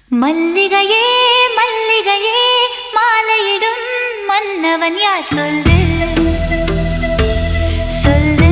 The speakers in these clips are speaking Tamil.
மல்லிகையே மல்லிகையே மாலையிடும் மன்னவன் யார் சொல்லு சொல்லு.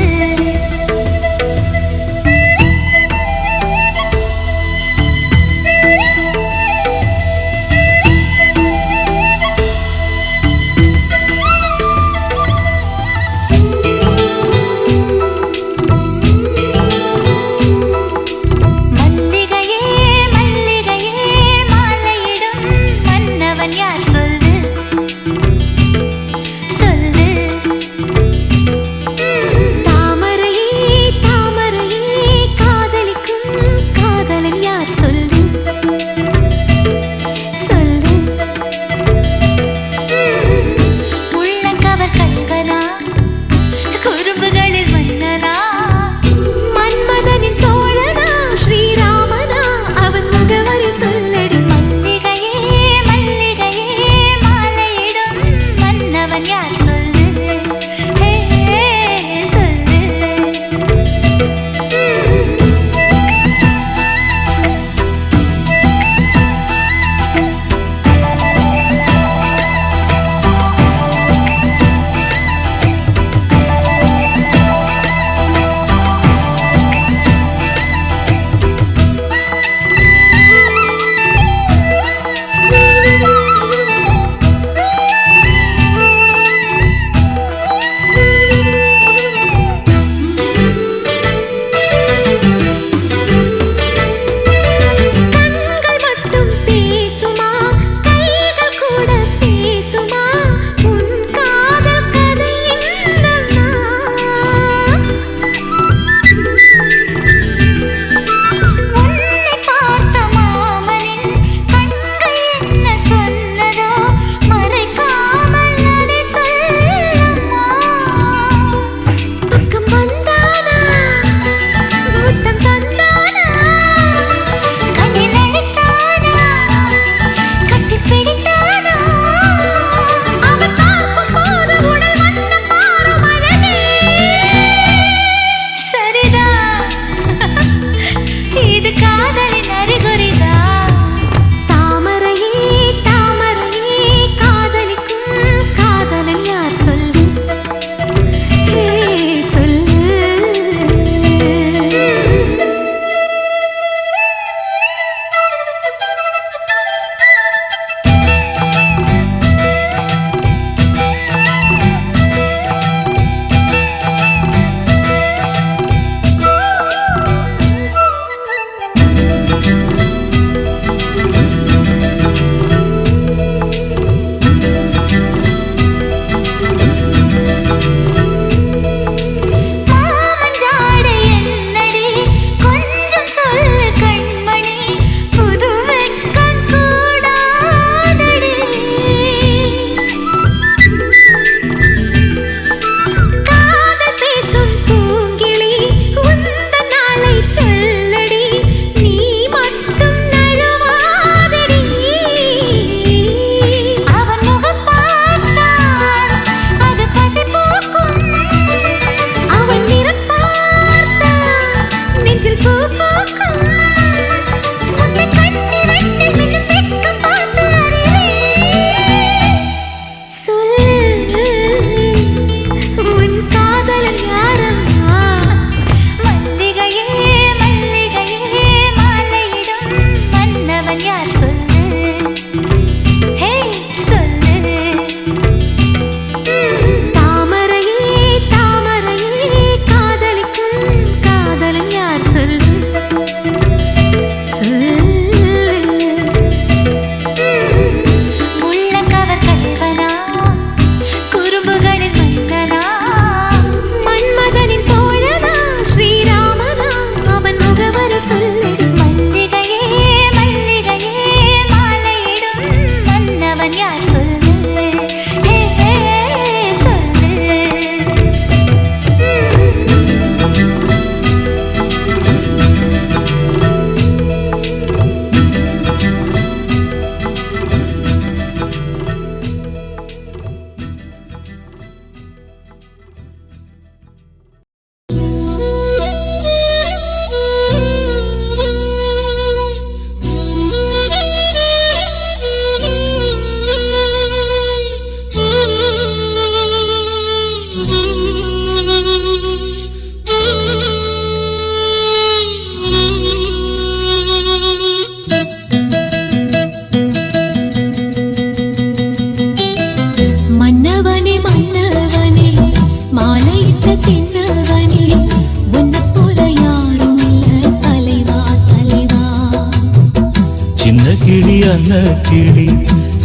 கிளி அன்ன கிளி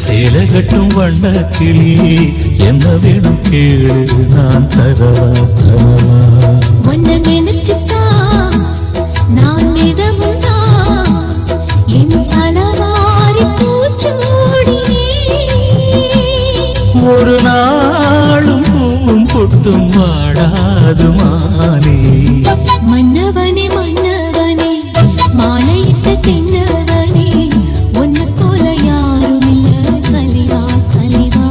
சேலை கட்டும் வண்ண கிளி என்ன வேணும் கேளு நான் தரவா தரவா உன்னை நினைச்சுதான் நான் மிதமுதான் என் தலவாரி பூச்சூடினே ஒரு நாளும் பூவும் பொட்டும் வாடாது மானே மன்னவனே மன்னவனே மாலையிட்ட தின்னவனே ஒன்னு போல யாரும் இல்ல தலைவா தலைவா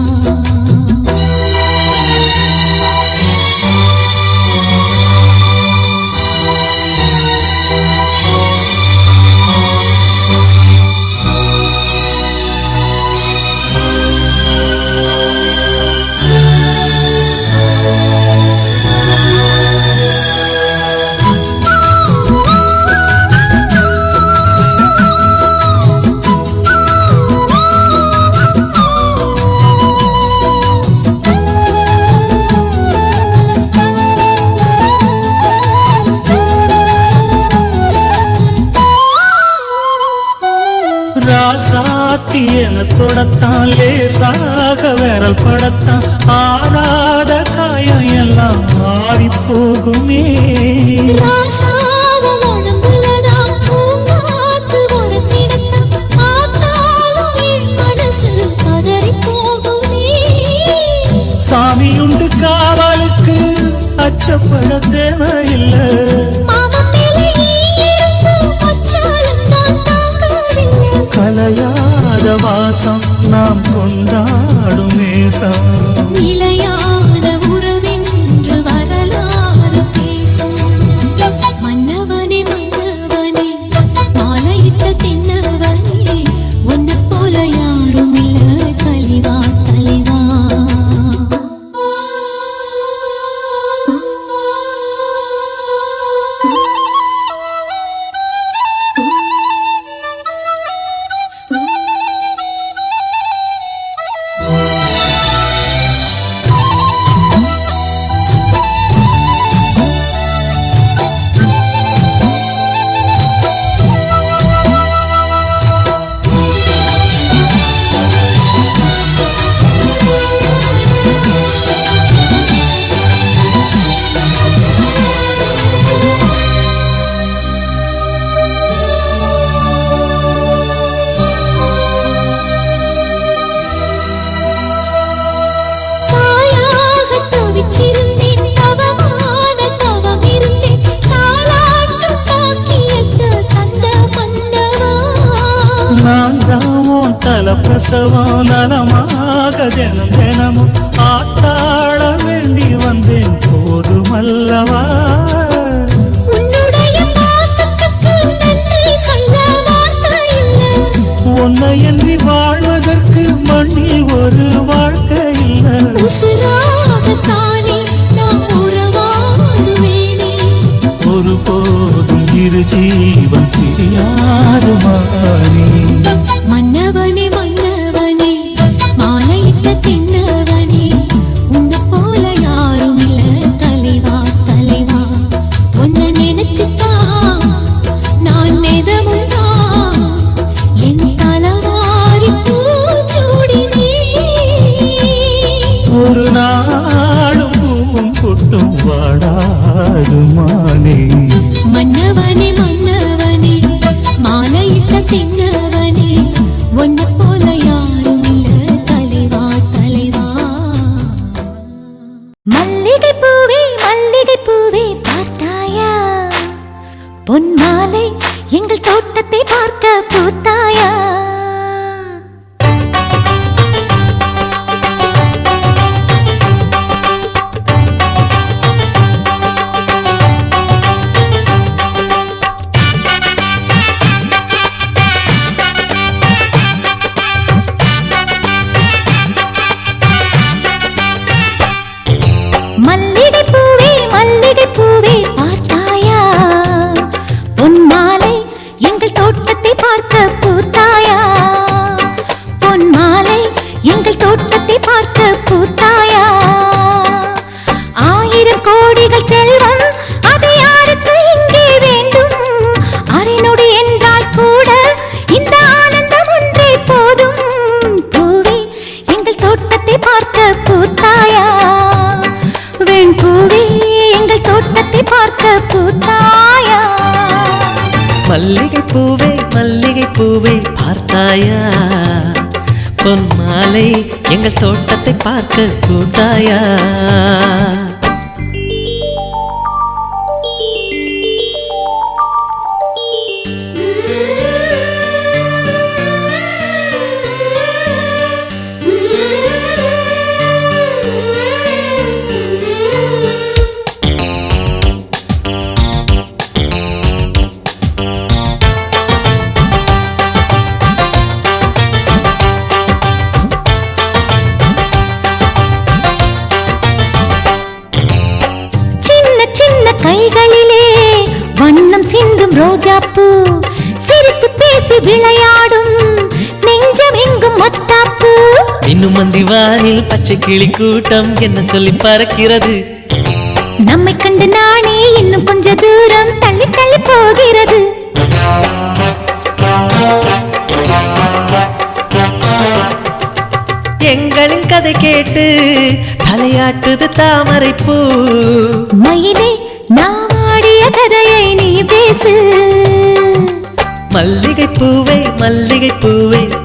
ராசாத்தி என தொடத்தான் லேசாக விரல் படத்தான் ஆறாத காயம் எல்லாம் மாறி போகுமே ராசாவ உடம்புலதான் பூங்காத்து ஒரு சிடத்தான் பார்த்தாலும் என் மனசு பதறி போகுமே சாமியுண்டு காவலுக்கு அச்சப்பட தேவையில்லை கலையாத வாசம் நாம் கொண்டாடும் நேசம் நிலையாத உறவென்று வரலாறு பேசும் மன்னவனே மன்னவனே மாலையிட்ட தின்னவனே ஒன்னு போல யாரும் இல்ல தலைவா தலைவா பிரசவம் நலமாக தினம் தினமும் ஆட்டாள வேண்டி வந்தேன் போதுமல்லவா உன்னை என்று வாழ்வதற்கு மண்ணில் ஒரு வாழ்க்கை இல்லை ஒருபோதும் இரு ஜீவன் பிரியாது மாறி மன்னவனே மன்னவனே மாலையிட்ட தின்னவனே உன்னை போல யாரும் இல்ல தலைவா தலைவா உன்னை நினைச்சுதான் நான் மிதமுதான் என் தலவாரி பூச்சூடினே ஒரு நாளும் பூவும் பொட்டும் வாடாது மானே மன்னவனே மன்னவனே மாலையிட்ட தின்னவனே ஒன்னு போல யாரும் இல்ல தலைவா தலைவா மல்லிகை பூவே பார்த்தாயா பொன் மாலை எங்கள் தோட்டத்தை பார்க்க பூத்தாயா பூவை பார்த்தாயா பொன் மாலை எங்கள் தோட்டத்தை பார்க்க கூட்டாயா கைகளிலே வண்ணம் சிந்தும் ரோஜாப்பூ சிரித்து பேசி விளையாடும் நெஞ்சம் எங்கும் மத்தாப்பூ இன்னும் மந்திவானில் பச்சை கிளி கூட்டம் என்ன சொல்லி பறக்கிறது நம்மை கண்டு நானே இன்னும் கொஞ்ச தூரம் தள்ளி தள்ளி போகிறது எங்களின் கதை கேட்டு தலையாட்டுது தாமரை பூ மயிலே நாம் ஆடிய கதையை நீ பேசு மல்லிகை பூவை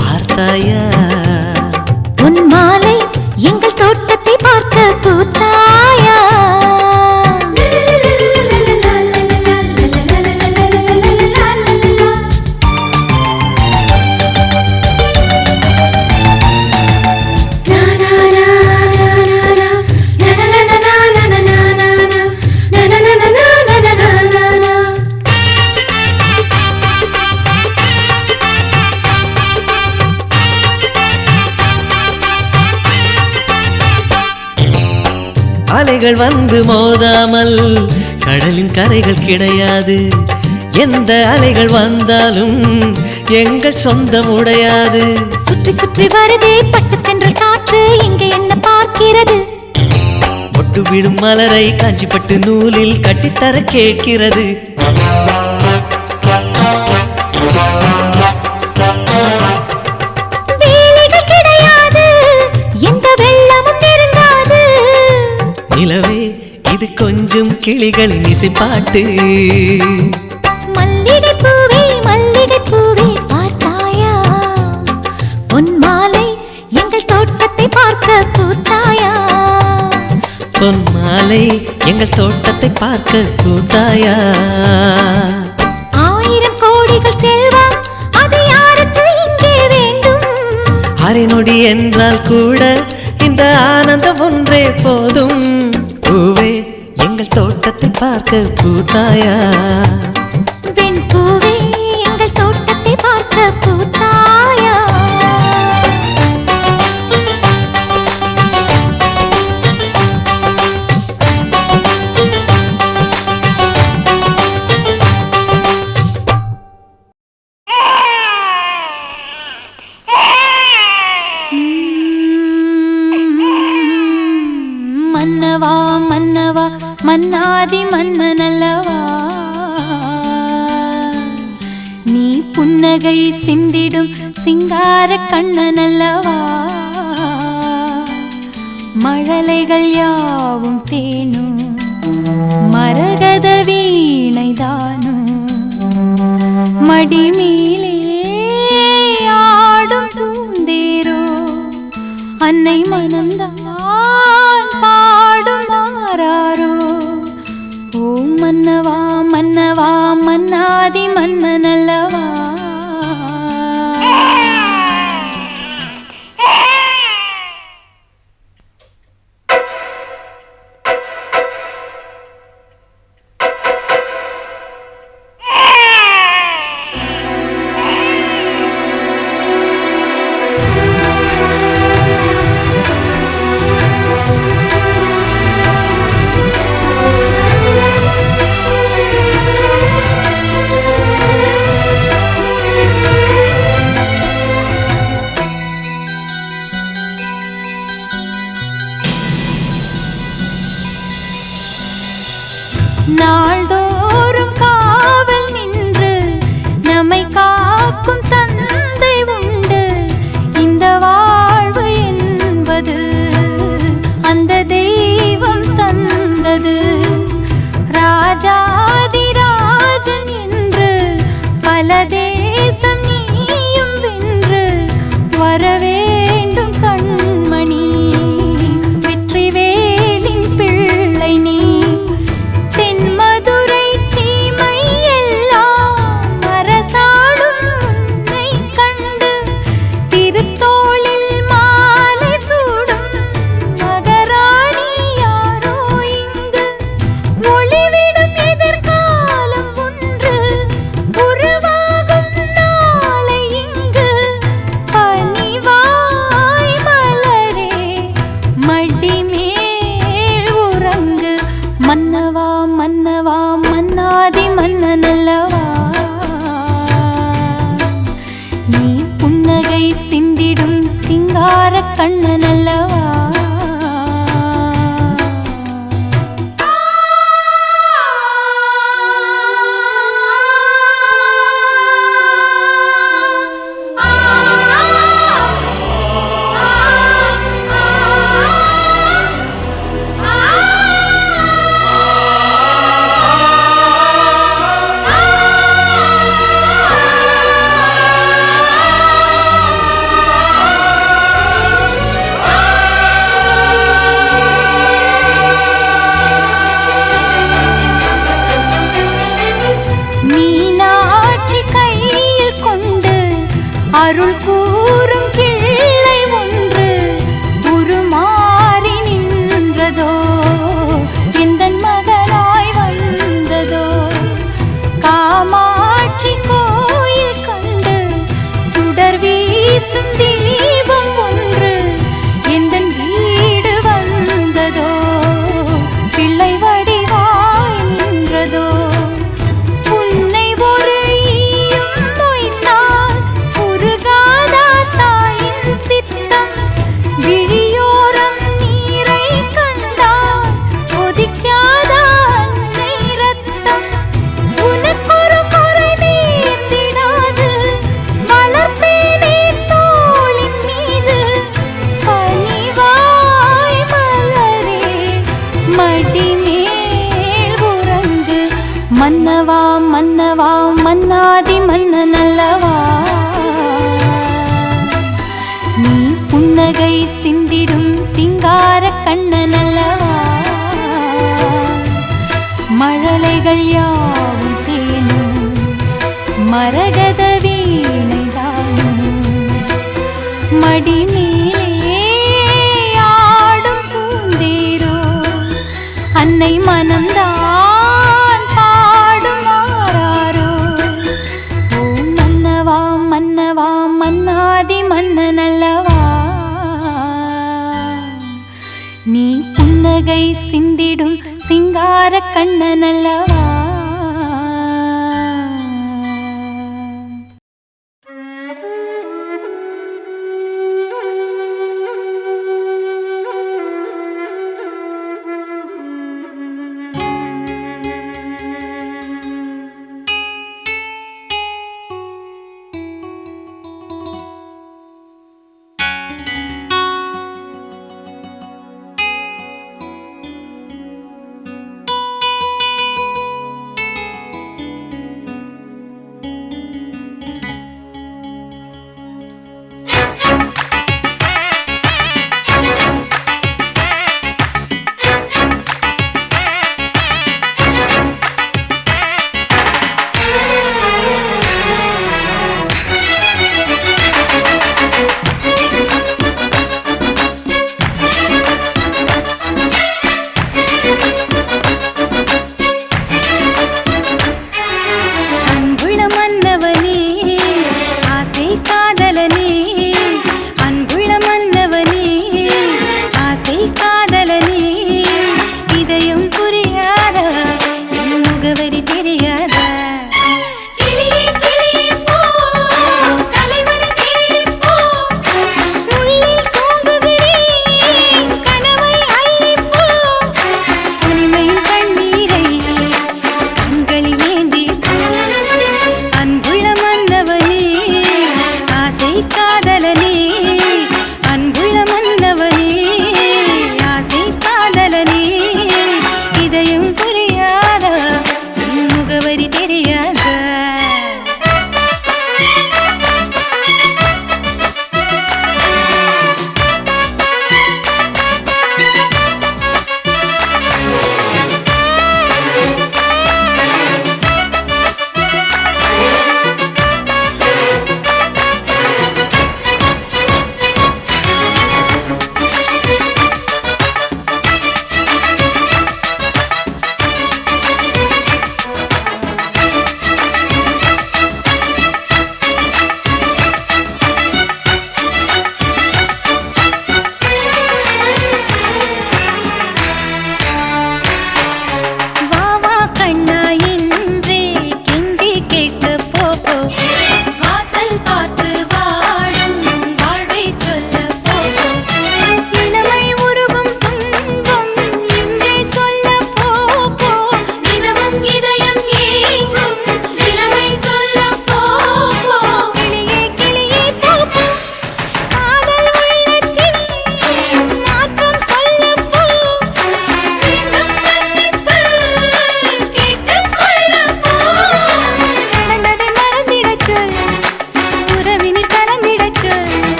பார்த்தாயா உன் மாலை எங்கள் தோட்டத்தை பார்க்க பூத்தாயா அலைகள் வந்து மோதாமல் கடலின் கரைகள் கிடையாது எந்த அலைகள் வந்தாலும் எங்கள் சொந்தம் உடையாது சுற்றி சுற்றி வருதே பட்டு தென்றல் காற்று இங்கே என்ன பார்க்கிறது ஒட்டு விடும் மலரை காஞ்சிப்பட்டு நூலில் கட்டித்தர கேட்கிறது வேலைகள் கிடையாது எந்த வெள்ளமும் நெருங்காது நிலவே இது கொஞ்சம் கிளிகளின் இசைப்பாட்டு மல்லிகை பூவே பார்த்தாயா உன் மாலை எங்கள் தோட்டத்தை பார்க்க பூத்தாயா பொன் மாலை எங்கள் தோட்டத்தை பார்க்க கூட்டாயா 1000 கோடிகள் செல்வம் அது யாருக்கு இங்கே வேண்டும் அரை நொடி என்றால் கூட இந்த ஆனந்தம் ஒன்றே போதும் பூவே எங்கள் தோட்டத்தை பார்க்க பூத்தாயா வெண் பூவே எங்கள் தோட்டத்தை பார்க்க பூத்தாயா மன்னவா மன்னவா மன்னாதி மன்னனல்லவா நீ புன்னகை சிந்திடும் சிங்கார கண்ணனல்லவா மழலைகள் யாவும் தேனும் மரகத வீணைதானும் மடிமேலே ஆடும் பூந்தேரோ அன்னை மனந்தான் பாடும் மாறாரோ ஓ மன்னவா மன்னவா மன்னாதி மன்னனல்லவா நீ புன்னகை சிந்திடும் சிங்கார கண்ணன் அல்லவா அருள் கூறும் கிள்ளை ஒன்று உருமாறி நின்றதோ எந்தன் மகனாய் வந்ததோ காமாட்சி கோயில் கண்டு சுடர் வீசும் தீபம் ஒன்று எந்தன் வீடு வந்ததோ பிள்ளை வடிவாய் நின்றதோ மன்னவா மன்னவா மன்னாதி மன்னன் அல்லவா நீ புன்னகை சிந்திடும் சிங்கார கண்ணன் அல்லவா மழலைகள் யாவும் தேனும் மரகத வீணைதானும் மடிமேலே ஆடும் பூந்தேரோ அன்னை மனம்தான் மன்னவா மன்னாதி மன்னன் அல்லவா நீ புன்னகை சிந்திடும் சிங்கார கண்ணன் அல்லவா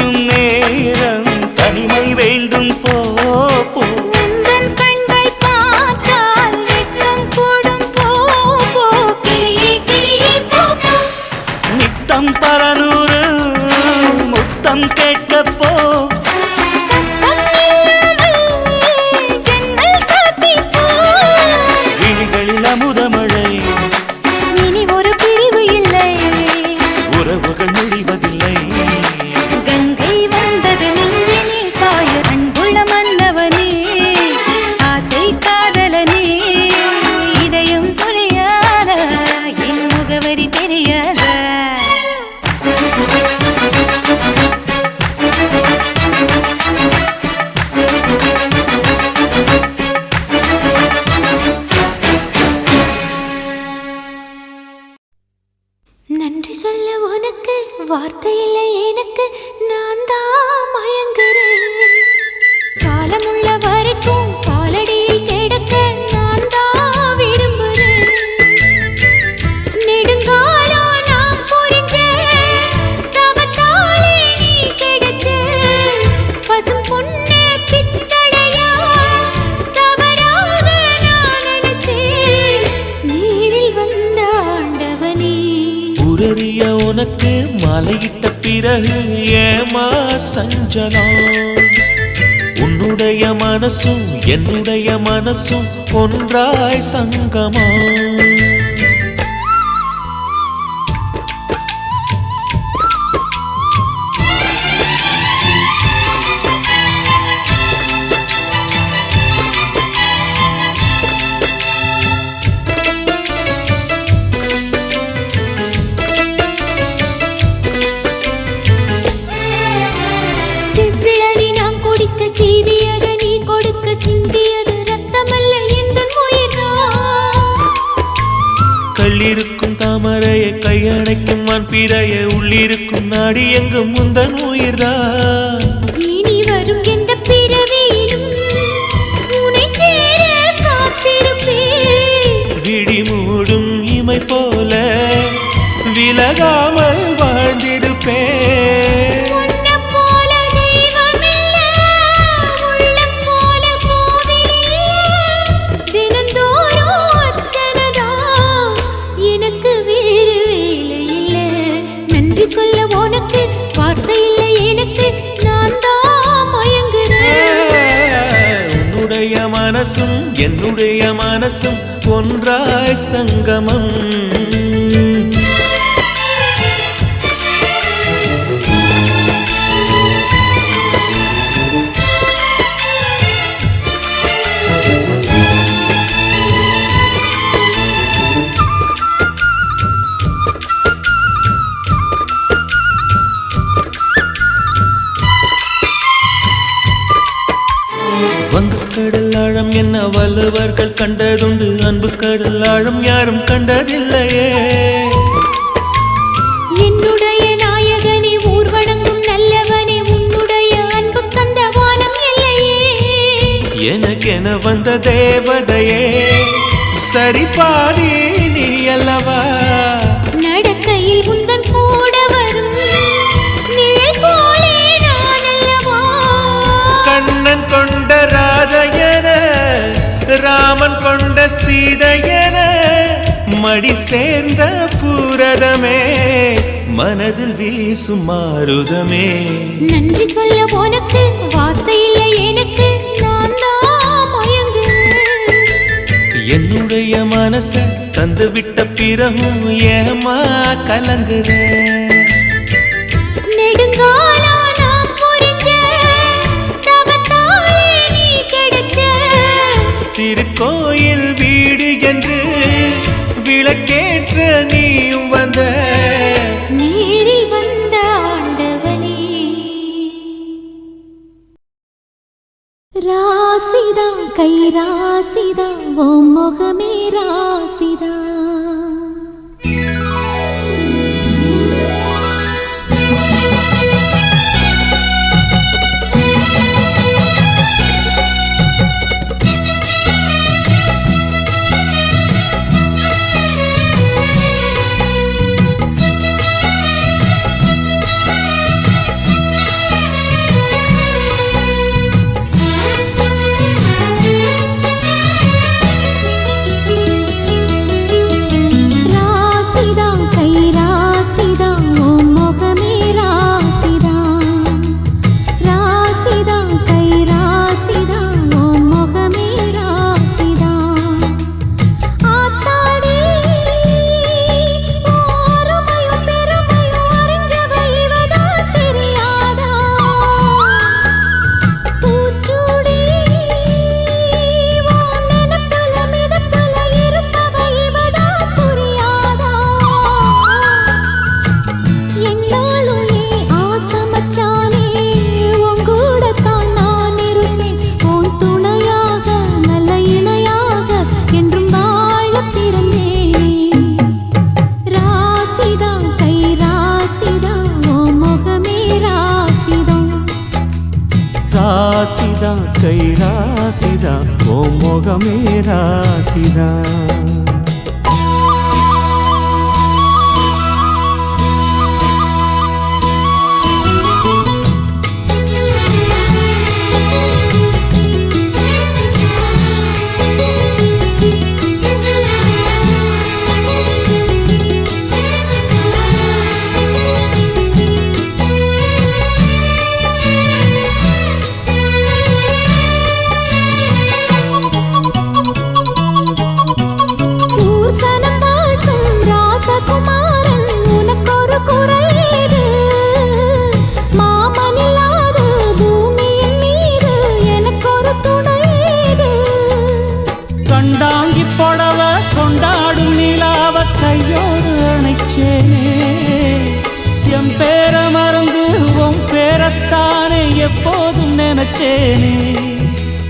கொஞ்சம் நேரம் தனிமை வேண்டும் போ போ. உந்தன் கண்கள் பார்த்தால் வெட்கம் கூடும் போ போ. கிளியே கிளியே போ போ. நித்தம் பரநூறு முத்தம் கேட்க போ. சத்தம் இல்லாமல் ஜன்னல் சாத்தி போ. விழிகளில் அமுதமழை இனி ஒரு பிரிவு இல்லை. உறவுகள் முடிவதில்லை. கங்கை வந்தது நெஞ்சினில் பாய அன்புள்ள மன்னவனே ஆசை காதலனே இதயம் புரியாதா என் முகவரி தெரியாதா. நன்றி சொல்ல உனக்கு வார்த்தை இல்லை எனக்கு நான் தான் மயங்குறேன். காலமுள்ள வரைக்கும் காலடியில் கிடக்க நான் தான் விரும்புறேன். நெடுங்காலம் நான் புரிஞ்ச தவத்தாலே நீ கிடைச்ச பசும் பொண்ணு பித்தளையா தவறாக நான் நினைச்சேன். நீரில் வந்த ஆண்டவனே உரறிய உனக்கு மலையிட்ட பிறகு ஏமா சஞ்சலம்? உன்னுடைய மனசும் என்னுடைய மனசும் ஒன்றாய் சங்கமா. செவ்விழனி நான் குடிக்க சீவியது நீ கொடுக்க சிந்தியது ரத்தமல்ல எந்தன் உயிர்தான். கள்ளிருக்கும் தாமரையை கையணைக்கும் வான்பிறைய உள்ளிருக்கும் நாடி எங்கும் முந்தன் உயிர்தான். இனி வரும் எந்த பிறவியிலும் உன்னை சேர காத்திருப்பேன். விழி மூடும் இமை போல விலகாமல் வாழ்ந்திருப்பேன். உன்னைப் போல தெய்வமில்ல, உள்ளம் போல கோவிலில்ல. தினந்தோறும் அர்ச்சனைதான், எனக்கு வேறு வேலை இல்ல. நன்றி சொல்ல உனக்கு வார்த்தை இல்லை எனக்கு நான் தான் மயங்குறேன். உன்னுடைய மனசும் என்னுடைய மனசும் ஒன்றாய் சங்கமம். வங்கக்கடல் ஆழம் என்ன வள்ளுவர்கள் கண்டதுண்டு, அன்பு கடல் ஆழம் யாரும் கண்டதில்லையே. என்னுடைய நாயகனே ஊர் வணங்கும் நல்லவனே உன்னுடைய அன்பு கந்த வானம் இல்லையே. எனக்கென வந்த தேவதையே சரி பாதி நீ அல்லவா. நடக்கையில் உந்தன் கூட வரும் நிழல் போலே நான் அல்லவா. கண்ணன் கொண்ட ராதையன ராமன் கொண்ட சீதையன மடி சேர்ந்த பூரதமே மனதில் வீசும் மாருதமே. நன்றி சொல்ல உனக்கு வார்த்தை இல்லை எனக்கு நான் தான் மயங்குறேன். என்னுடைய மனச தந்து விட்ட பிறகும் ஏமா கலங்குற? நெடுங்காலம் நான் புரிஞ்ச தவத்தாலே நீ கிடைச்ச திருக்கோயில் வீடு என்று விளக்கேற்ற நீயும் வந்த நீரில் வந்த ஆண்டவனே. ராசிதான் கை ராசிதான் ஓ முகமே ராசிதான். ராசிதான் கை ராசிதான் ஓ முகமே ராசிதான் கண்டாங்கி புடவ கொண்டாடும் நிலாவ கையோடு அணைச்சேனே என் பேர மறந்து உன் பேரத்தானே எப்போதும் நினைச்சேனே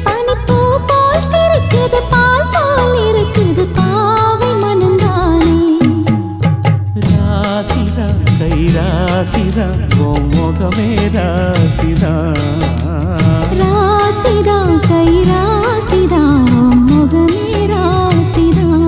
பனிப்பூ போல் சிரிக்குது பால் போல் இருக்குது பாவை மனந்தானே ராசிதான் கை ராசிதான் உன் முகமே ராசிதான் ராசிதான் கை ராசிதான் முகமே ராசிதான்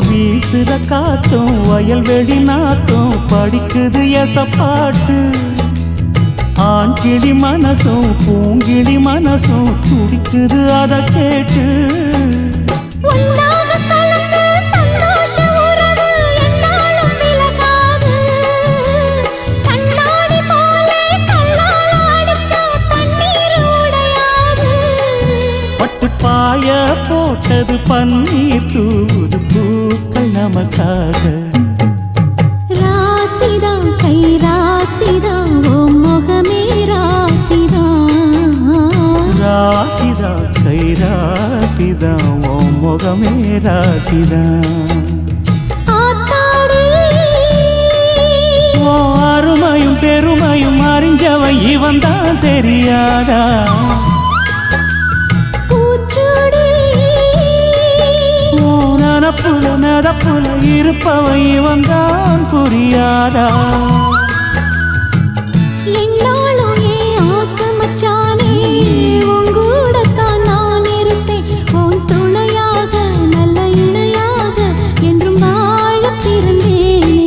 வீசுற காத்தும் வயல்வெளி நாத்தும் படிக்குது எசப்பாட்டு ஆண் கிளி மனசும் பூங்கிளி மனசும் துடிக்குது அதை கேட்டு ஒன்னாக கலந்து சந்தோஷ உறவு என்னாலும் விலகாது கண்ணாடி போலே கல்லால அடிச்சா தண்ணீர் உடையாது பட்டு பாய போட்டது பன்னீர் தூது பூக்கள் நமக்காக ராசிதான் கை ராசிதான் ஓ முகமே ராசிதான் ராசிதான் கை ராசிதான் ஓ முகமே ராசிதான் ஆத்தாடி ஓ அருமையும் பெருமையும் அறிஞ்சவன் இவன் தான் தெரியாதா பூச்சூடி ஓ நனப்புல நதப்புல இருப்பவன் இவன் தான் புரியாதா என்னாலும் ஏன் ஆசை மச்சானே உன் கூடத்தான் நான் இருப்பேன் உன் துணையாக நல்ல இணையாக என்றும் வாழ பிறந்தேனே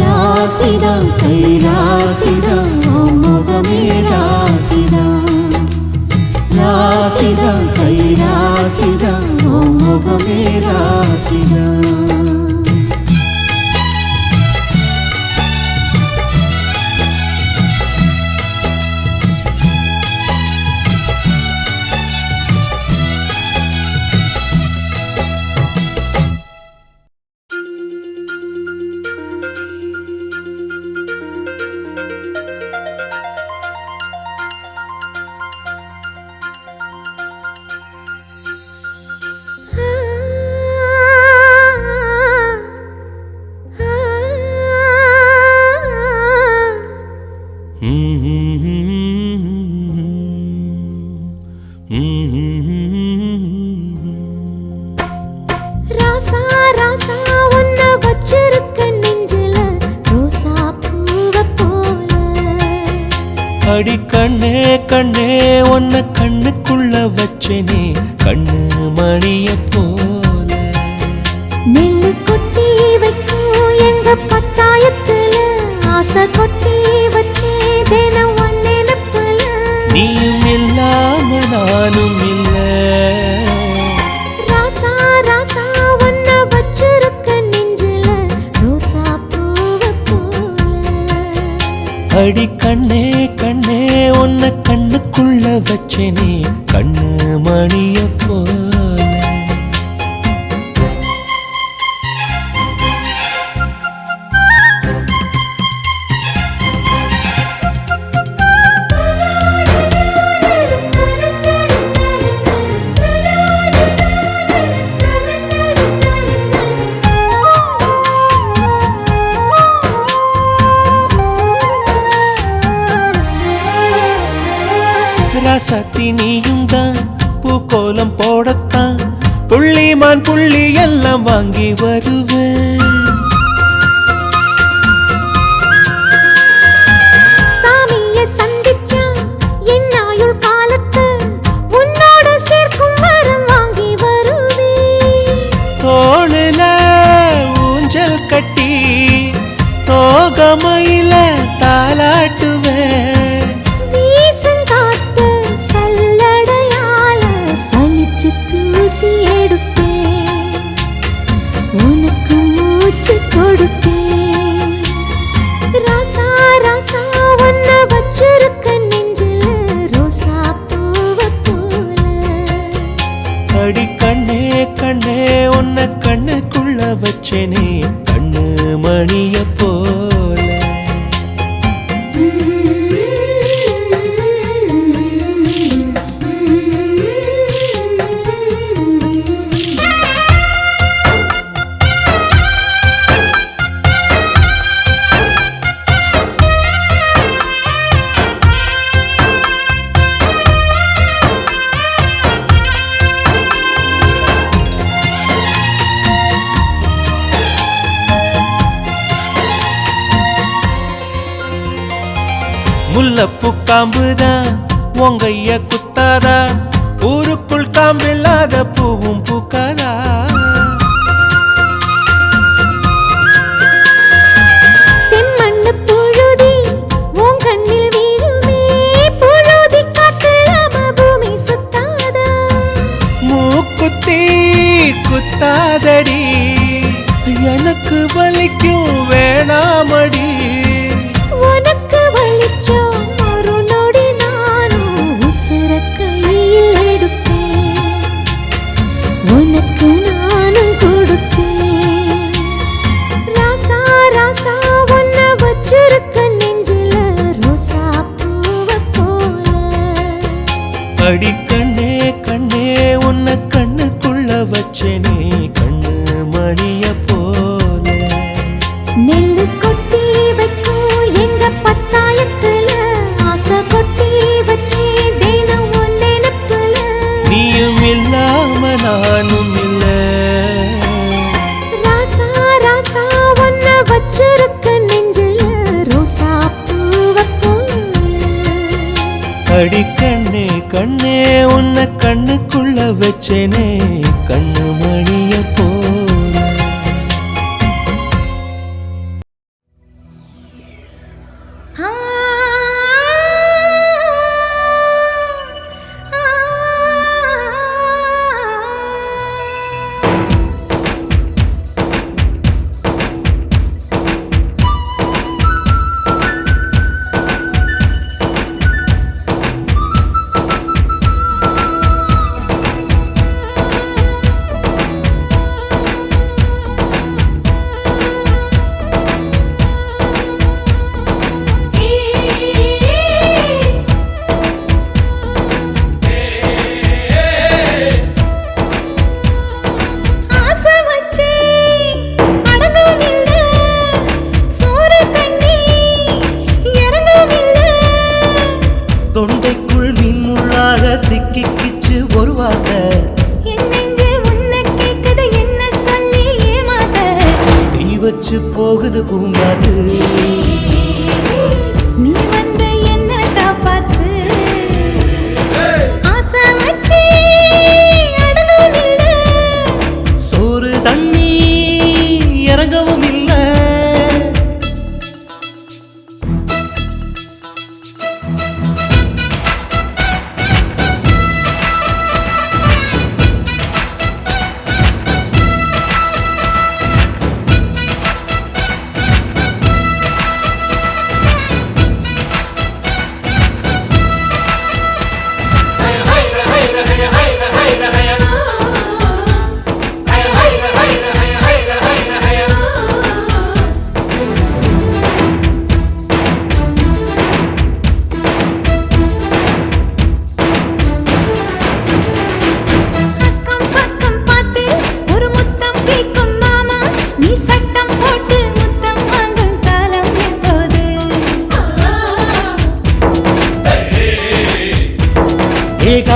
ராசிதான் கை ராசிதான் உன் முகமே ராசிதான் ராசிதான் கை ராசிதான் உன் முகமே ராசிதான் ராசா ராசா உன்ன வச்சிருக்க நெஞ்சில ரோசா பூவ போல அடி கண்ணே கண்ணே உன்னை கண்ணுக்குள்ள வச்சேனே கண்ணு மணிய போல நெல்லு கொட்டி வைக்கும் எங்க பத்தாயத்துல ஆசை கொட்டி வச்சே தினம் உன் நினைப்புல நீயும் இல்லாம நானும் இல்ல ராசா ராசா உன்ன வச்சிருக்க நெஞ்சில ரோசா பூவ போல அடி கண்ணே கண்ணே உன்னை கண்ணுக்குள்ள வச்சேனே கண்ணு மணிய போல ராசாத்தி நீயும் தான் பூக்கோலம் போடத்தான் புள்ளிமான் புள்ளி எல்லாம் வாங்கி வருவேன். சாமிய சந்திச்சா என் ஆயுள் காலத்து உன்னோட சேர்க்கும் வரம் வாங்கி வருவேன். தோளுல ஊஞ்சல் கட்டி தோகமையில தாலாட்டுவேன். வீசங்காத்து சல்லடையால சலிச்சு தூசி எடுப்பேன். உனக்கு மூச்சு கொடுப்பேன். ராசா ராசா உன்ன வச்சிருக்க நெஞ்சில ரோசா பூவ போல. அடி கண்ணே கண்ணே உன்னை கண்ணுக்குள்ள வச்சேனே கண்ணு மணிய போல. முல்லப்பூ காம்புதான் உங்கைய குத்தாதா ஊருக்குள் காம்பில்லாத பூவும் பூக்காதா. செம்மண்ணு புழுதி உன் கண்ணில் வீழுமே. புழுதி காத்துல பூமி சுத்தாதா. மூக்குத்தி குத்தாதடி எனக்கு வலிக்கும் வேணாமடி. உனக்கு வலிச்சோம் ஒரு நொடி நானும் உசுர கையில் எடுப்பேன். உனக்கு நானும் கொடுப்பேன். ராசா ராசா உன்ன வச்சிருக்க நெஞ்சில ரோசா பூவ போல. அடி கண்ணே கண்ணே உன்னை கண்ணுக்குள்ள வச்சேனே கண்ணு மணிய போல. நெல்லு கொட்டி வைக்கும் எங்க பத்தாயத்துல ஆசை கொட்டி வச்சே தினம் உன் நினைப்புல. நீயும் இல்லாம நானும் இல்ல. ராசா ராசா உன்ன வச்சிருக்க நெஞ்சில ரோசா பூவ போல. அடி கண்ணே கண்ணே உன்னை கண்ணுக்குள்ள வச்சேனே கண்ணு மணிய போல. ஆ வச்சு போகுது பூங்காது. நீ வந்து என்ன காப்பாத்து ஆசை வச்சு அடங்கவும் இல்லை சோறு தண்ணி இறங்கவும் இல்லை.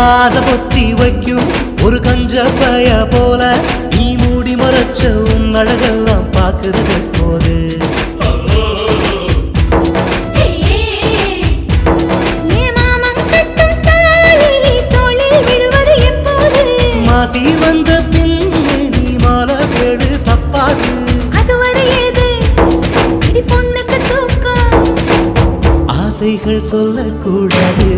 ஆசை பொத்தி வைக்கும் ஒரு கஞ்ச பய போல நீ மூடி மறைச்ச உன் அழகெல்லாம் பார்க்கிறது போது மாசி வந்த பின்னே நீ மாலை கேடு தப்பாது அதுவரை ஏது இடி பொண்ணுக்கு தூக்கம் ஆசைகள் சொல்லக்கூடாது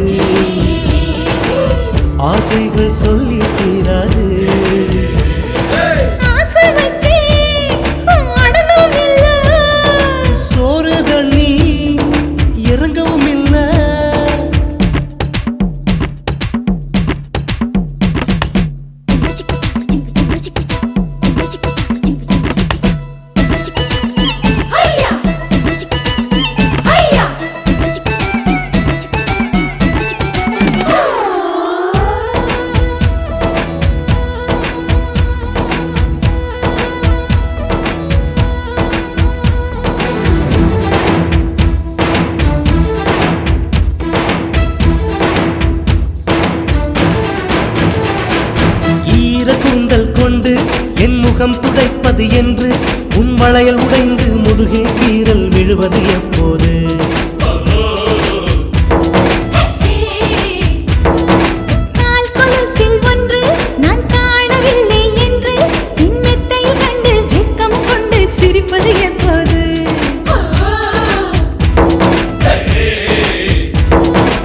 ஆசைகள் சொல்லி தீராது ஆசை வச்சு அடங்கவும் இல்ல சோறு தண்ணி இறங்கவும் இல்லை ஐயா ஐயா கூந்தல் கொண்டு என் முகம் துடைப்பது என்று உன் வளையல் உடைந்து முதுகே கீறல் விழுவது எப்போது கால் கொலுசில் ஒன்று நான் காணவில்லை என்று இன்மெத்தை கண்டு வெட்கம் கொண்டு சிரிப்பது எப்போது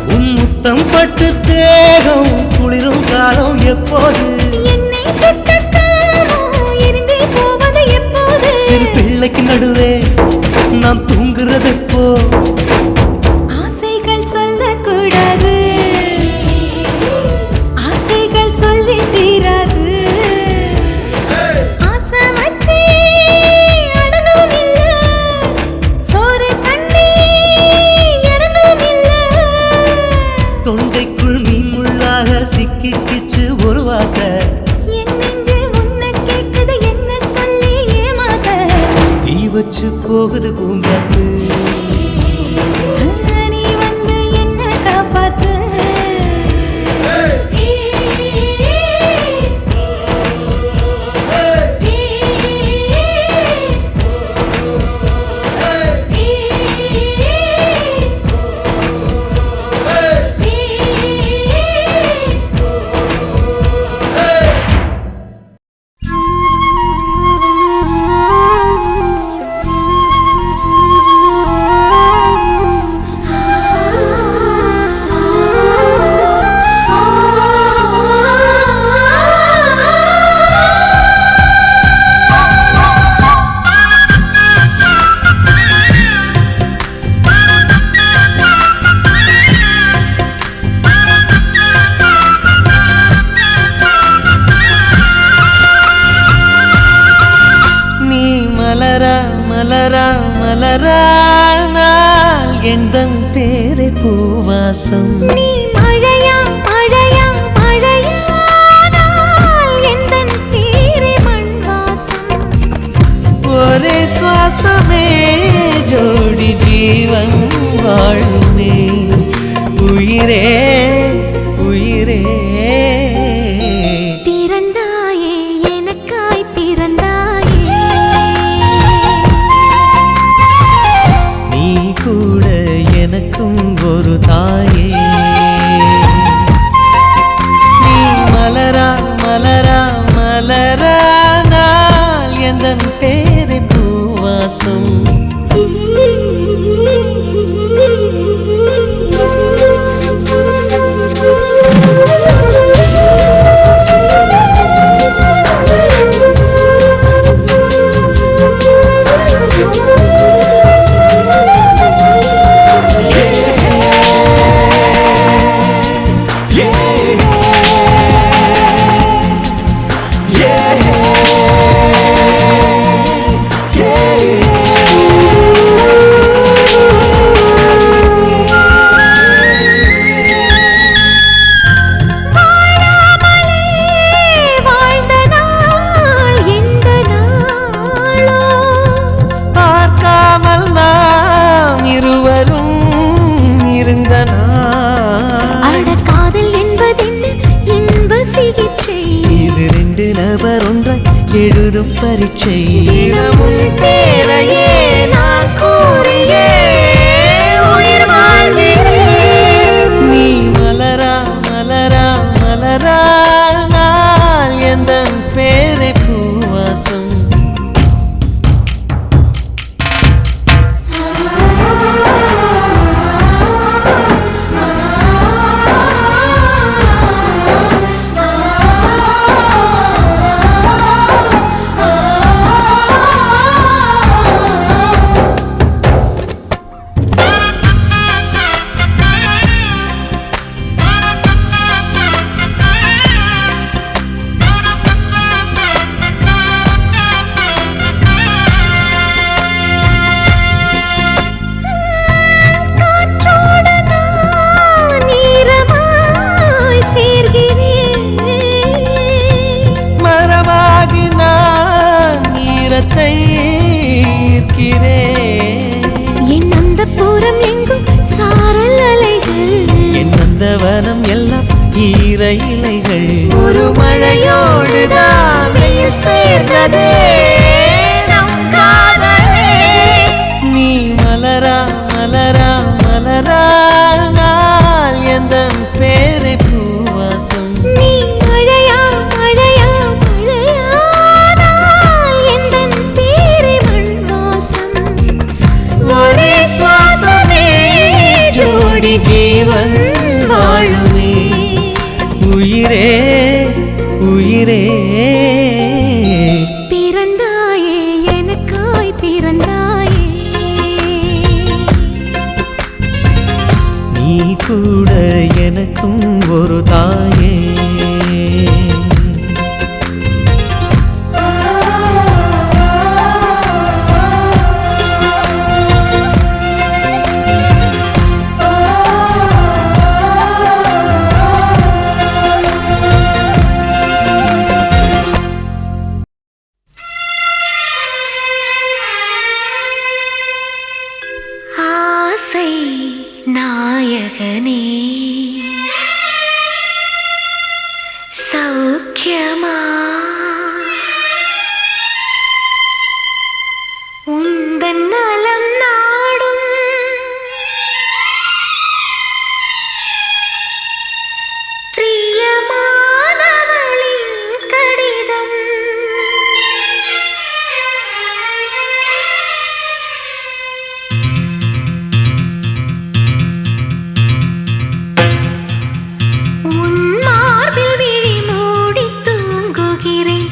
உன் முத்தம் பட்டு தேகம் குளிரும் காலம் எப்போது என்னை சுட்ட காமம் எரிந்தே போவது எப்போது சிறு பிள்ளைக்கு நடுவே நாம் தூங்குறது எப்போ ஆசைகள் சொல்லக்கூடாது ஆசைகள் சொல்லி தீராது ஆசை வச்சு அடங்கவும் இல்ல சோறு தண்ணி இறங்கவும் இல்ல தொண்டைக்குள் மீன் முள்ளாக சிக்கிக்கிச்சு ஒரு வார்த்தை என் நெஞ்சு உன்னை கேக்குது என்ன சொல்லி ஏமாத்த தீ வச்சு போகுது பூங்காத்து நீ வந்து என்ன காப்பாத்து நீ மலரா மலரா மலரானால் எந்தன் பேரை பூவாசம் நீ மழையா மழையா மழையானால் எந்தன் பேரே மண் வாசம் ஒரே சுவாசமே ஜோடி ஜீவன் வாழுமே உயிரே உயிரே பிறந்தாயே எனக்காய் பிறந்தாயே நீ கூட எனக்கும் ஒரு தாயே சிகிச்சை இது 2 நபர் ஒன்றாய் எழுதும் பரீட்சை தினமும் பேரையே நான் கூறியே உயிர் வாழ்கிறேன் நீ மலரா மலரா மலரா நான் எந்தன் பேரை பூவாசம் காற்றோடு நான் ஈரமாய் சேர்கிறேன் மரமாகி நான் ஈரத்தை ஈர்க்கிறேன் என் அந்தப்புறம் எங்கும் சாரல் அலைகள் என் நந்தவனம் எல்லாம் ஈர இலைகள் ஒரு மழையோடுதான் வெயில் சேர்ந்ததே நம் காதலே நீ மலரா மலரா மலரா நான் எந்தன் பேரை பூவாசம் நீ மழையா மழையா மழையானால் எந்தன் பேரை மண் வாசம் ஒரே சுவாசமே ஜோடி ஜீவன் வாழுமே உயிரே உயிரே பிறந்தாயே எனக்காய் பிறந்தாயே நீ கூட எனக்கும் ஒரு தாயே ஆசை நாயகனே சௌக்கியமா உந்தன் நலம் நாடும் பிரியமானவளின் கடிதம் உன் மார்பில் விழி மூடி தூங்குகிறேன்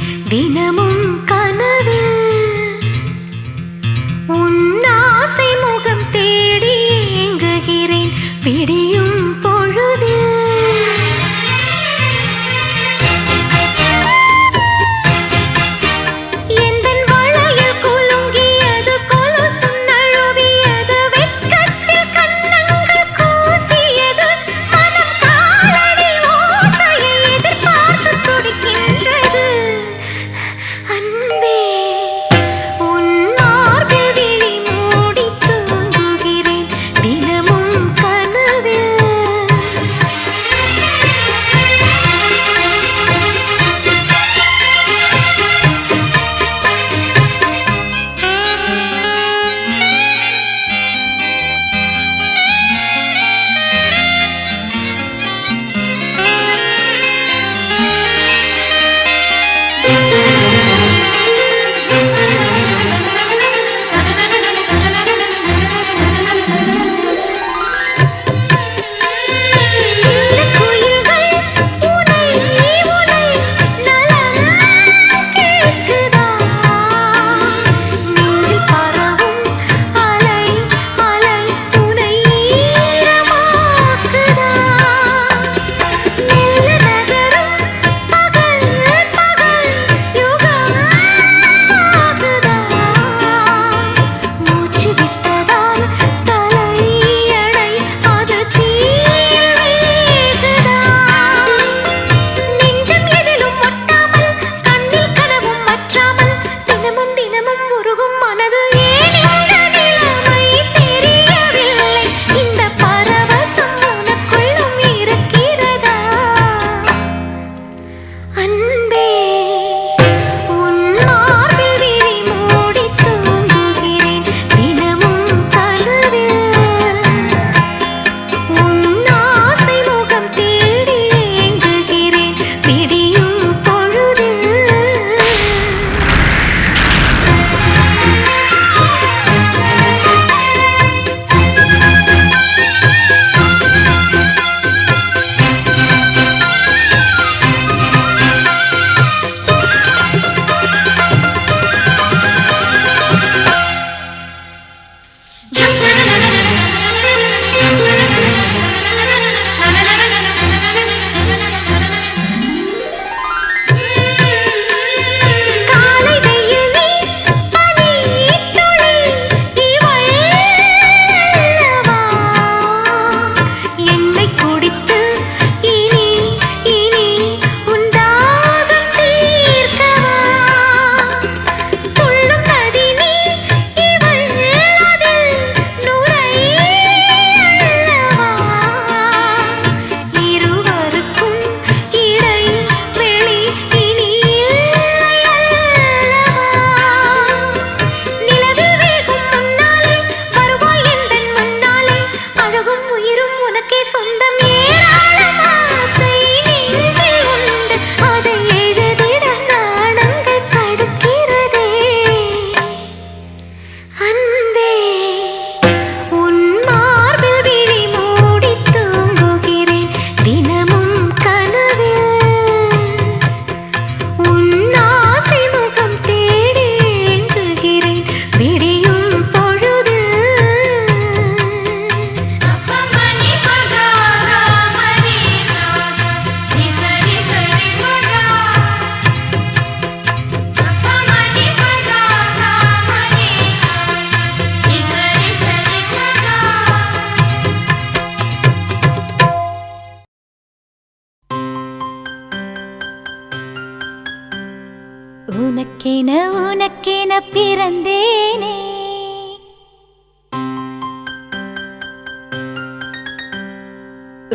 உனக்கென உனக்கென பிறந்தேனே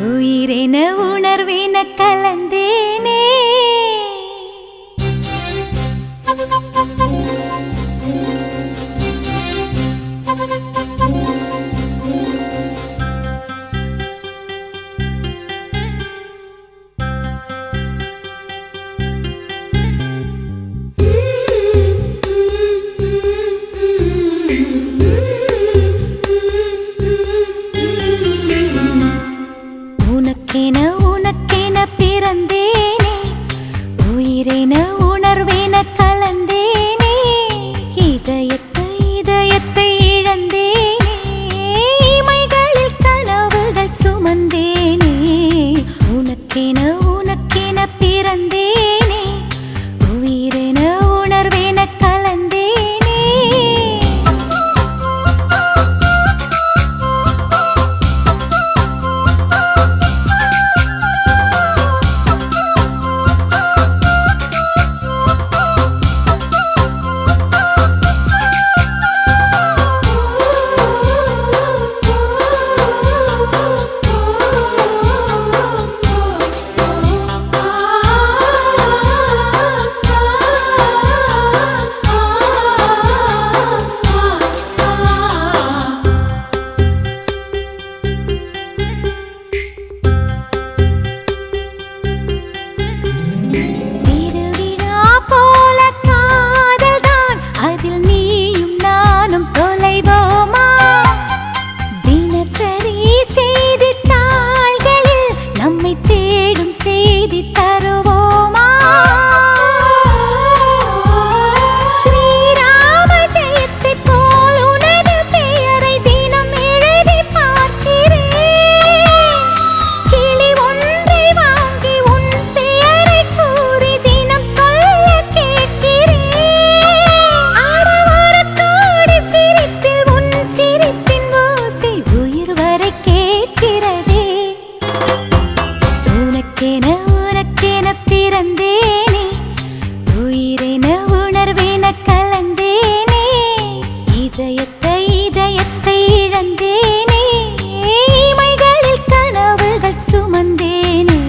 உயிரென உணர்வென கலந்தேனே உனக்கென உனக்கென பிறந்தேனே உயிரென உணர்வென கலந்தேனே இதயத்தை இதயத்தை இழந்தேனே இமைகளில் கனவுகள் சுமந்தேனே உனக்கென உனக்கென பிறந்தேனே உயிரென உணர்வென கலந்தேனே திருவிழா போல காதல்தான் அதில் நீயும் நானும் தொலைவோமா தினசரி செய்தித்தாள்களில் நம்மை தேடும் செய்தி தருவோமா ஸ்ரீராம ஜெயத்தை போல் உனது பெயரை தினம் எழுதி பார்க்கிறேன் கிளி ஒன்றை வாங்கி உன் பெயரை கூறி தினம் சொல்ல கேட்கிறேன் ஆடவரத்தோடு சிரிப்பில் உன் சிரிப்பின் ஓசை உயிர் வரை கேட்கிறதே உனக்கென உனக்கென பிறந்தேனே உயிரென உணர்வென கலந்தேனே இதயத்தை இதயத்தை இழந்தேனே இமைகளில் கனவுகள் சுமந்தேனே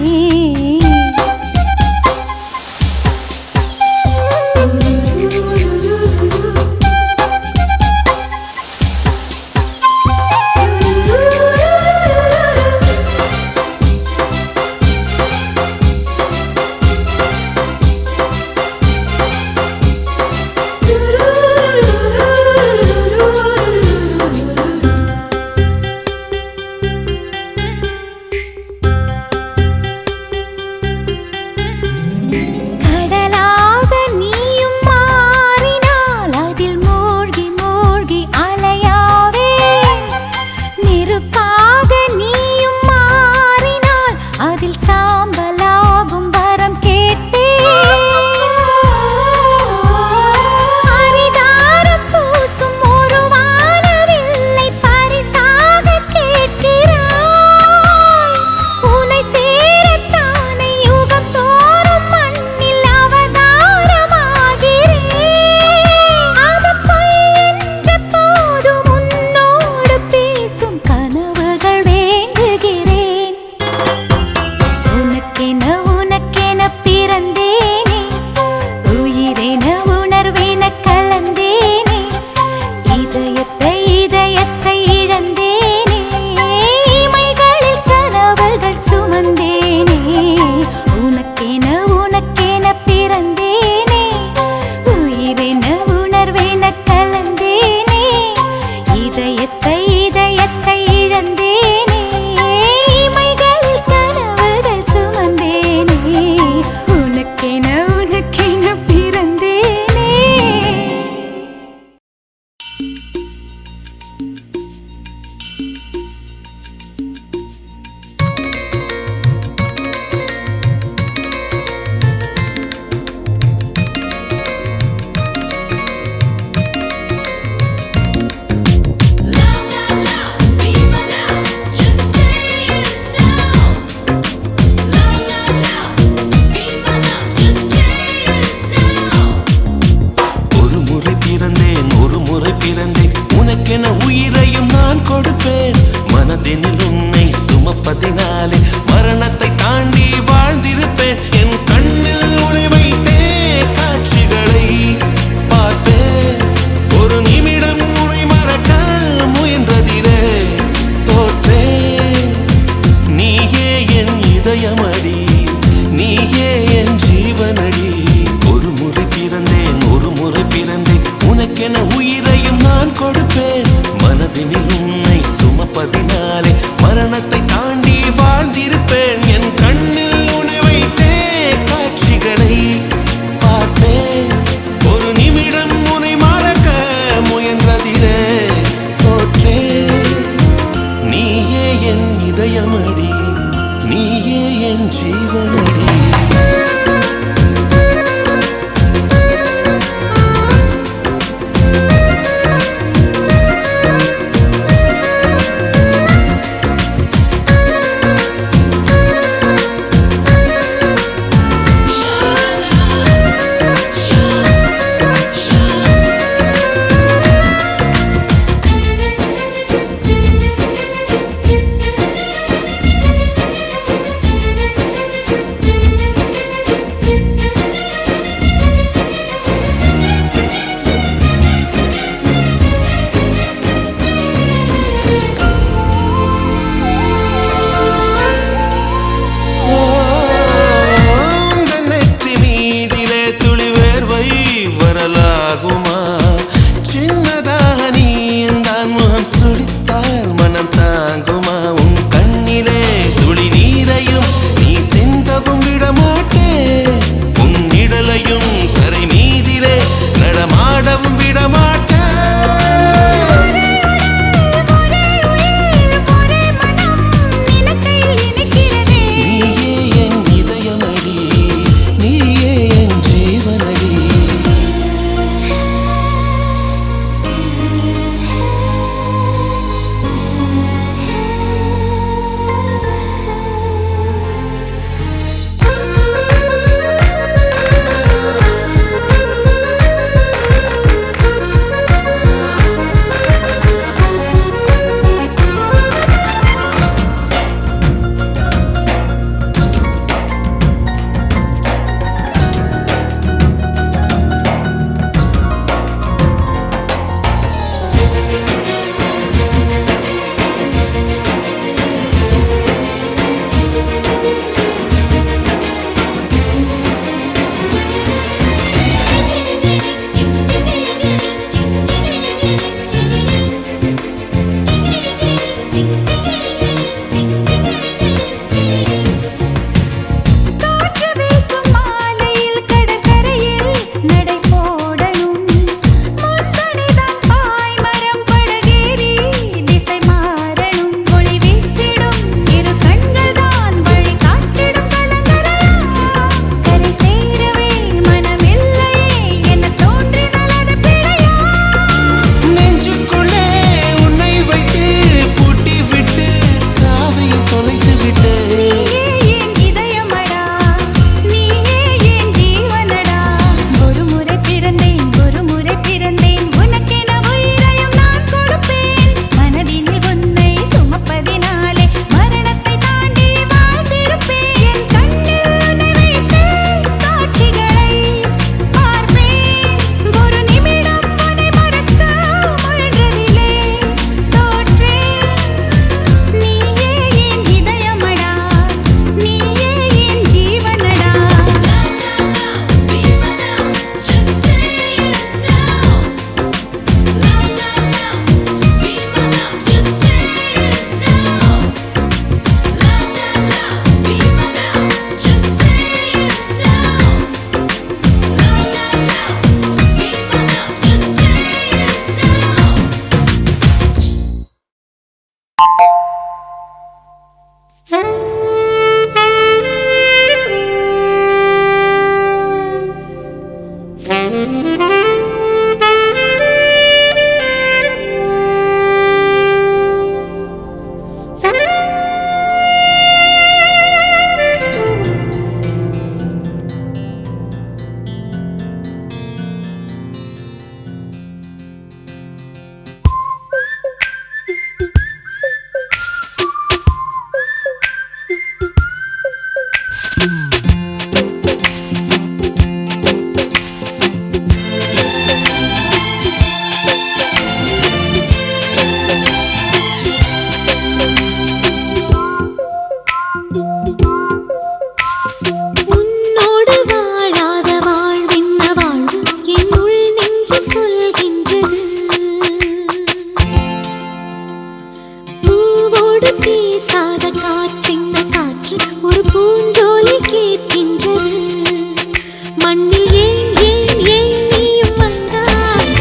மண்ணில் ஏன் ஏன் ஏன் நீயும் வந்தாய்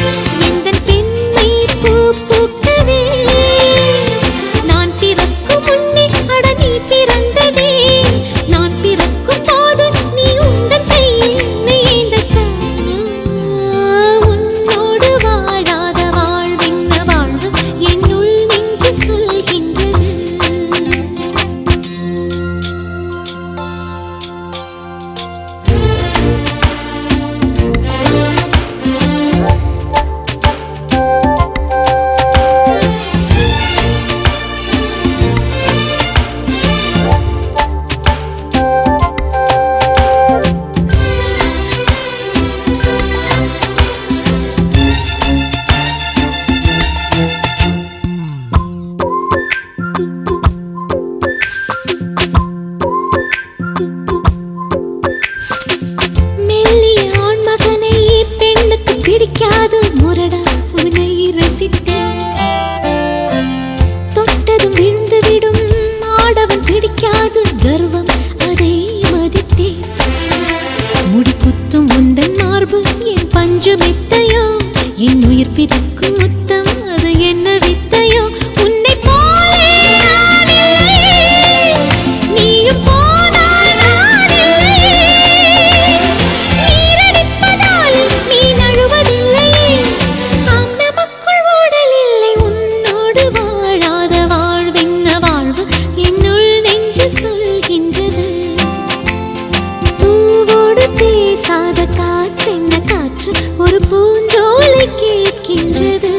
எந்தன் பெண்மை பூ பூக்கவே நான் பிறக்கும் முன்னே அட நீ பிறந்ததே நான் பிறக்கும் போது நீ உந்தன் கையில் என்னை ஏந்தத்தானா உன்னோடு வாழாத வாழ்வென்ன வாழ்வு என்னுள் நெஞ்சு சொல்கின்றது மெல்லிய ஆண்மகனை பெண்ணுக்கு பிடிக்காது முரடா உன்னை ரசித்தேன் தொட்டதும் விழுந்து விடும் ஆடவன் பிடிக்காது கர்வம் அதை மதித்தேன் முடி குத்தும் உந்தன் மார்பு என் பஞ்சு மெத்தையோ என் உயிர் பிடிக்கும் முத்தம் அது என்ன வித்தையோ உன்னை போலே நான் இல்லை. நீயும் போனால் நான் இல்லை. நீரடிப்பதால் நீ நழுவதில்லையே ஆம் நமக்குள் ஊடல் இல்லை உன்னோடு வாழாத வாழ்வென்ன வாழ்வு என்னுள் நெஞ்சு சொல்கின்றது பூவோடு பேசாத காற்றென்ன காற்று ஒரு பூஞ்சோலை கேட்கின்றது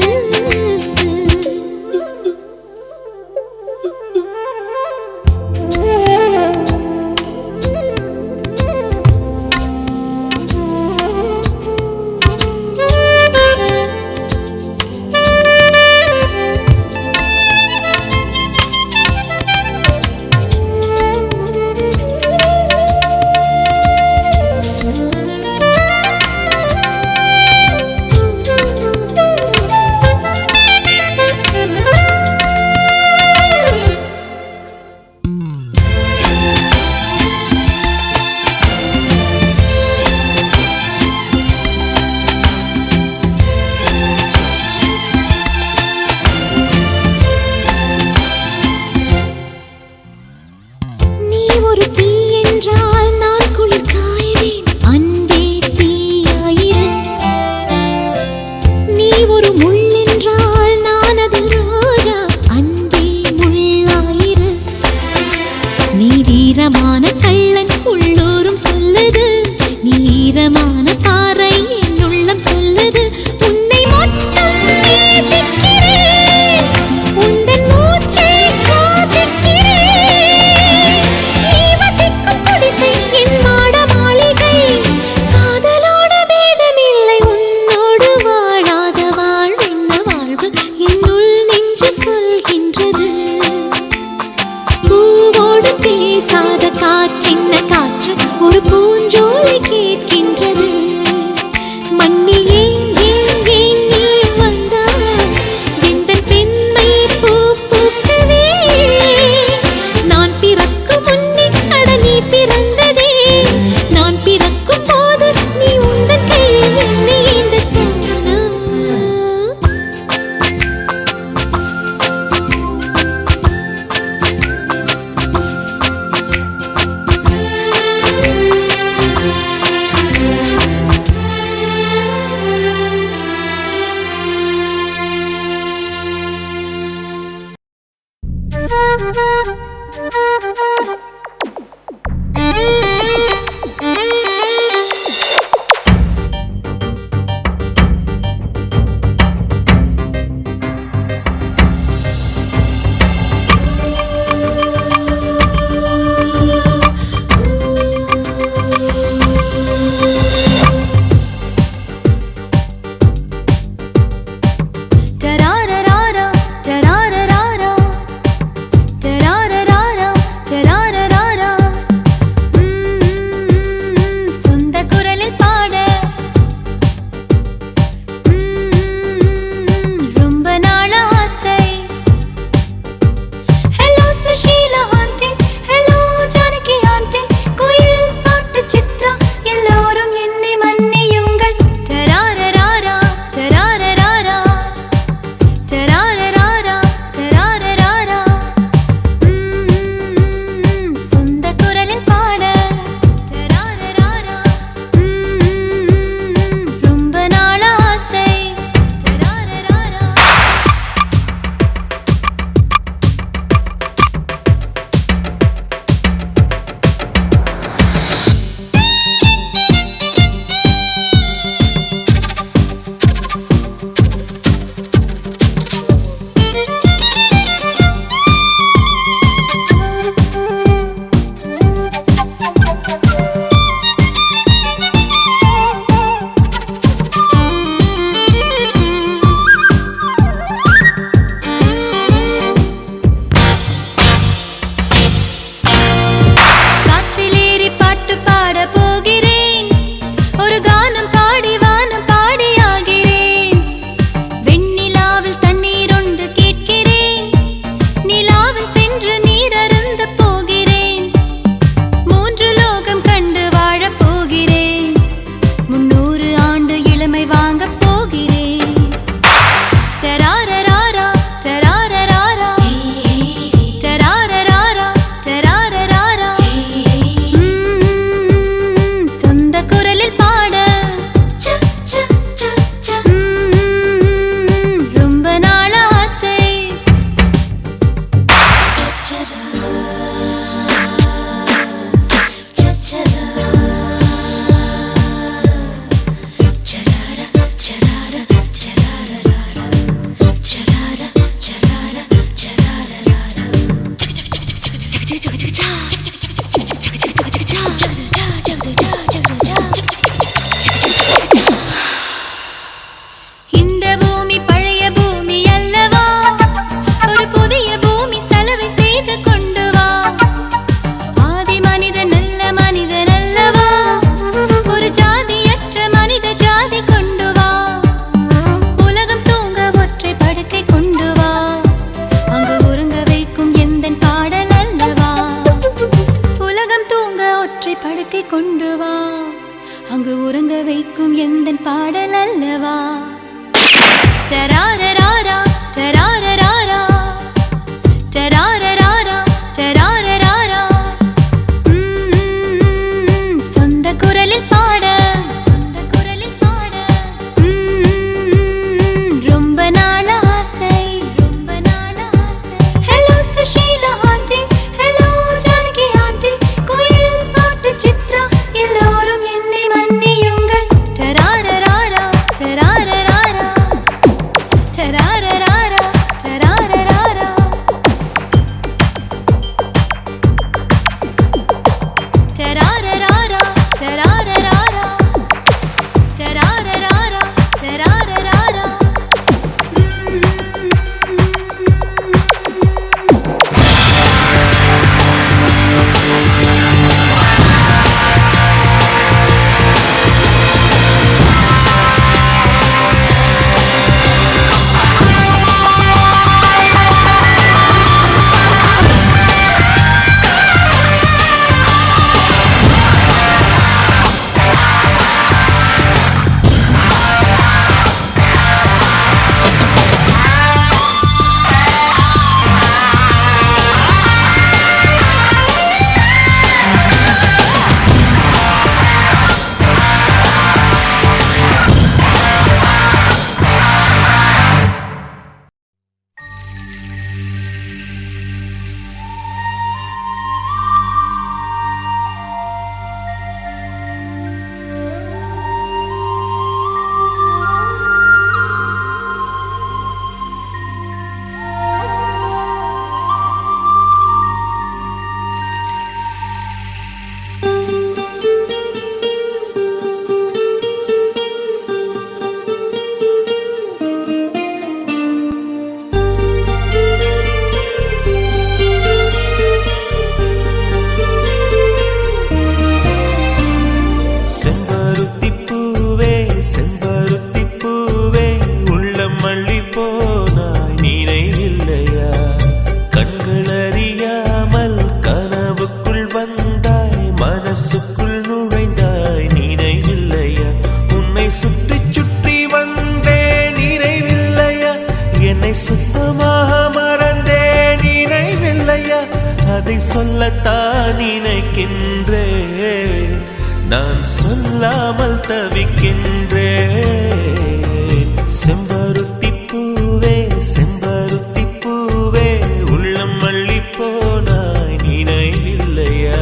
நீ ஒரு தீ என்றால் நான் குளிர் காய்வேன் அன்பே தீயாயிரு நீ ஒரு முள் என்றால் நான் அதில் ரோஜா அன்பே முள்ளாயிரு நீ வீரமான கள்ளன் உள்ளூரும் சொல்லுது நீ ஈரமான பாறை என் உள்ளம் சொல்லுது உன்னை மொத்தம் நேசிக்கிறேன் உந்தன் மூச்சை சுவாசிக்கிறேன் நீ வசிக்கும் குடிசை என் மாட மாளிகை காதலோட பேதமில்லை உன்னோடு வாழாத வாழ்வென்ன வாழ்வு என்னுள் நெஞ்சு சொல்கின்றது பூவோடு பேசாத காற்றென்ன காற்று ஒரு பூஞ்சோலை கேட்கின்றது வைக்கும் எந்தன் பாடல் அல்லவா டராரராரா டராரராரா டராரராரா டராரராரா சொந்த குரலில் பாட ரொம்ப நாள் ஆசை hello Sushila aunty hello Janaki aunty கோயில் பாட்டு சித்ரா எல்லோரும் என்னை மன்னியுங்கள் டராரராரா டராரராரா டராரராரா டராரராரா டராரராரா டராரராரா டராரராரா டராரராரா அதை சொல்லத்தான் நினைக்கின்றேன் நான் சொல்லாமல் தவிக்கின்றேன் செம்பருத்தி பூவே செம்பருத்தி பூவே உள்ளம் மல்லி போனாய் நினைவில்லையா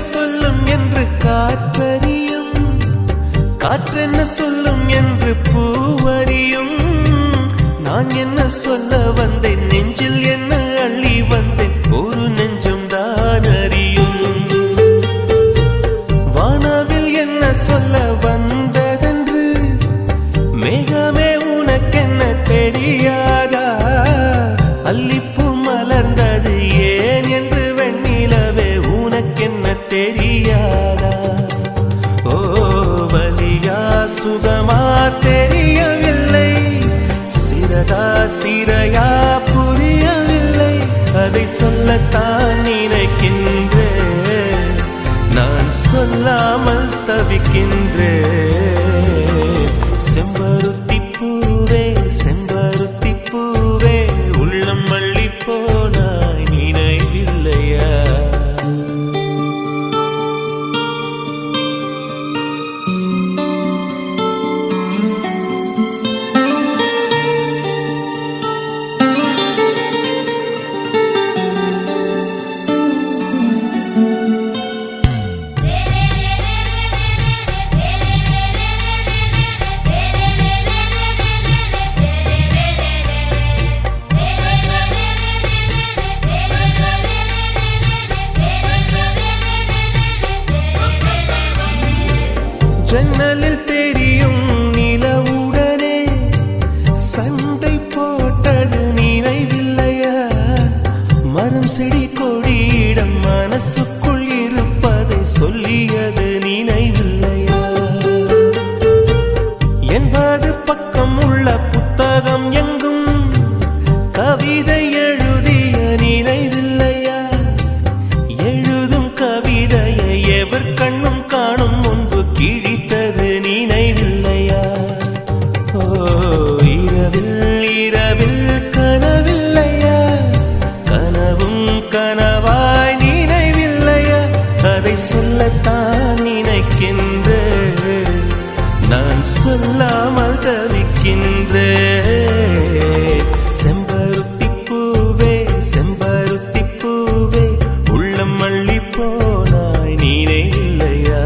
சொல்லும் என்று காற்றறியும் காற்றென்ன சொல்லும் என்று பூவறியும் நான் என்ன சொல்ல வந்தேன் நெஞ்சில் என்ன அள்ளி வந்தேன் ஒரு நெஞ்சம் தான் அறியும் வானவில் என்ன சொல்ல வந்ததென்று மேகமே உனக்கென்ன தெரியாதா அல்லிப்பூ மலர்ந்தது ஏன் என்று வெண்ணிலவே உனக்கென்ன தெரியாதா ஓ வலியா சுகமா தெரியவில்லை சிறதா சிறையா புரியவில்லை அதை சொல்லத்தான் நினைக்கின்றேன் நான் சொல்லாமல் தவிக்கின்றேன் செம்பருத்தி பூவே செம்பருத்தி பூவே உள்ளம் மல்லி போனாய் நினைவில்லையா ரே ரே ரே ரே ரே ரே ரே 80 பக்கம் உள்ள புத்தகம் எங்கும் கவிதை எழுதிய நினைவில்லையா? எழுதும் கவிதையை எவர் கண்ணும் காணும் முன்பு கிழித்தது நினைவில்லையா? ஓ இரவில் இரவில் கனவில்லையா? கனவும் கனவாய் நினைவில்லையா? அதை சொல்லத்தான் நினைக்கின்றேன், நான் சொல்லாமல் தவிக்கின்றேன். செம்பருத்தி பூவே செம்பருத்தி பூவே உள்ளம் அள்ளி போனாய் நினைவில்லையா?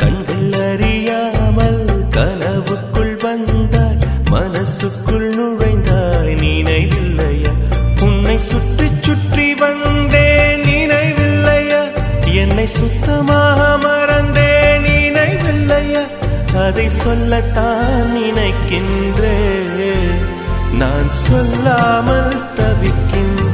கண்கள் அறியாமல் கனவுக்குள் வந்தாய், மனசுக்குள் நுழைந்தாய் நினைவில்லையா? உன்னை சுற்றி சுற்றி வந்தேன் நினைவில்லையா? என்னை சுத்தமாக மறந்தேன் நினைவில்லையா? அதை சொல்லத்தான் நினைக்கின்றேன், நான் சொல்லாமல் தவிக்கின்றேன்.